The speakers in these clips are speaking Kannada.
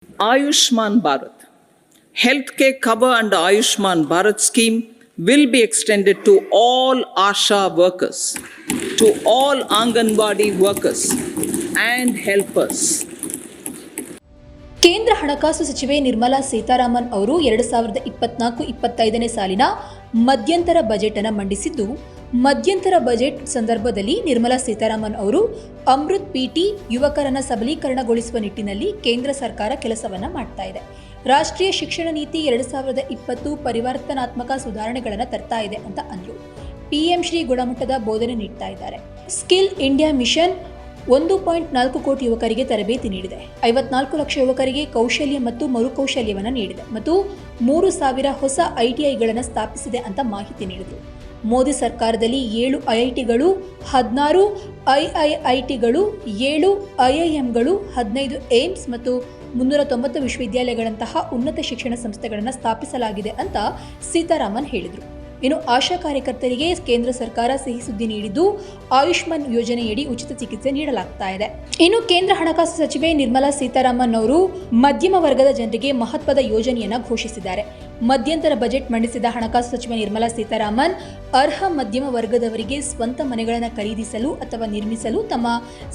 Ayushman Bharat. Healthcare cover under Ayushman Bharat scheme will be extended to all ASHA workers, to all Anganwadi workers and helpers. ಕೇಂದ್ರ ಹಣಕಾಸು ಸಚಿವೆ ನಿರ್ಮಲಾ ಸೀತಾರಾಮನ್ ಅವರು 2024-25ನೇ ಸಾಲಿನ ಮಧ್ಯಂತರ ಬಜೆಟ್ ಅನ್ನು ಮಂಡಿಸಿದ್ದು, ಮಧ್ಯಂತರ ಬಜೆಟ್ ಸಂದರ್ಭದಲ್ಲಿ ನಿರ್ಮಲಾ ಸೀತಾರಾಮನ್ ಅವರು ಅಮೃತ್ ಪಿಟಿ ಯುವಕರನ್ನು ಸಬಲೀಕರಣಗೊಳಿಸುವ ನಿಟ್ಟಿನಲ್ಲಿ ಕೇಂದ್ರ ಸರ್ಕಾರ ಕೆಲಸವನ್ನ ಮಾಡ್ತಾ ಇದೆ. ರಾಷ್ಟ್ರೀಯ ಶಿಕ್ಷಣ ನೀತಿ 2020 ಪರಿವರ್ತನಾತ್ಮಕ ಸುಧಾರಣೆಗಳನ್ನು ತರ್ತಾ ಇದೆ ಅಂತ ಅಂದರು. ಪಿಎಂ ಶ್ರೀ ಗುಣಮಟ್ಟದ ಬೋಧನೆ ನೀಡ್ತಾ ಇದ್ದಾರೆ. ಸ್ಕಿಲ್ ಇಂಡಿಯಾ ಮಿಷನ್ 1.4 ಕೋಟಿ ಯುವಕರಿಗೆ ತರಬೇತಿ ನೀಡಿದೆ. 54 ಲಕ್ಷ ಯುವಕರಿಗೆ ಕೌಶಲ್ಯ ಮತ್ತು ಮರುಕೌಶಲ್ಯವನ್ನು ನೀಡಿದೆ ಮತ್ತು 3,000 ಹೊಸ ಐಟಿಐಗಳನ್ನು ಸ್ಥಾಪಿಸಿದೆ ಅಂತ ಮಾಹಿತಿ ನೀಡಿದರು. ಮೋದಿ ಸರ್ಕಾರದಲ್ಲಿ 7 ಐಐಟಿಗಳು, 16 ಐಐಐಟಿಗಳು, 7 ಐಐಎಂಗಳು, 15 ಏಮ್ಸ್ ಮತ್ತು 390 ವಿಶ್ವವಿದ್ಯಾಲಯಗಳಂತಹ ಉನ್ನತ ಶಿಕ್ಷಣ ಸಂಸ್ಥೆಗಳನ್ನು ಸ್ಥಾಪಿಸಲಾಗಿದೆ ಅಂತ ಸೀತಾರಾಮನ್ ಹೇಳಿದರು. ಇನ್ನು ಆಶಾ ಕಾರ್ಯಕರ್ತರಿಗೆ ಕೇಂದ್ರ ಸರ್ಕಾರ ಸಿಹಿ ಸುದ್ದಿ ನೀಡಿದ್ದು, ಆಯುಷ್ಮಾನ್ ಯೋಜನೆಯಡಿ ಉಚಿತ ಚಿಕಿತ್ಸೆ ನೀಡಲಾಗ್ತಾ ಇದೆ. ಇನ್ನು ಕೇಂದ್ರ ಹಣಕಾಸು ಸಚಿವೆ ನಿರ್ಮಲಾ ಸೀತಾರಾಮನ್ ಅವರು ಮಧ್ಯಮ ವರ್ಗದ ಜನರಿಗೆ ಮಹತ್ವದ ಯೋಜನೆಯನ್ನ ಘೋಷಿಸಿದ್ದಾರೆ. ಮಧ್ಯಂತರ ಬಜೆಟ್ ಮಂಡಿಸಿದ ಹಣಕಾಸು ಸಚಿವೆ ನಿರ್ಮಲಾ ಸೀತಾರಾಮನ್ ಅರ್ಹ ಮಧ್ಯಮ ವರ್ಗದವರಿಗೆ ಸ್ವಂತ ಮನೆಗಳನ್ನು ಖರೀದಿಸಲು ಅಥವಾ ನಿರ್ಮಿಸಲು ತಮ್ಮ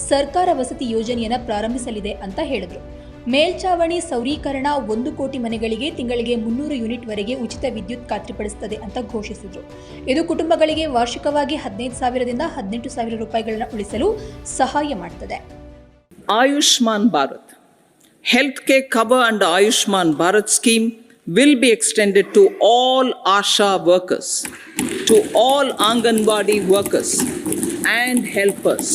ಸರ್ಕಾರ ವಸತಿ ಯೋಜನೆಯನ್ನು ಪ್ರಾರಂಭಿಸಲಿದೆ ಅಂತ ಹೇಳಿದರು. ಮೇಲ್ಚಾವಣಿ ಸೌರೀಕರಣ 1 ಕೋಟಿ ಮನೆಗಳಿಗೆ ತಿಂಗಳಿಗೆ 300 ಯೂನಿಟ್ ವರೆಗೆ ಉಚಿತ ವಿದ್ಯುತ್ ಖಾತ್ರಿಪಡಿಸುತ್ತದೆ ಅಂತ ಘೋಷಿಸಿದರು. ಇದು ಕುಟುಂಬಗಳಿಗೆ ವಾರ್ಷಿಕವಾಗಿ 15,000ದಿಂದ 18,000 ರೂಪಾಯಿಗಳನ್ನು ಉಳಿಸಲು ಸಹಾಯ ಮಾಡುತ್ತದೆ. Ayushman Bharat. Healthcare cover under Ayushman Bharat scheme will be extended to all ASHA workers, to all Anganwadi workers and helpers.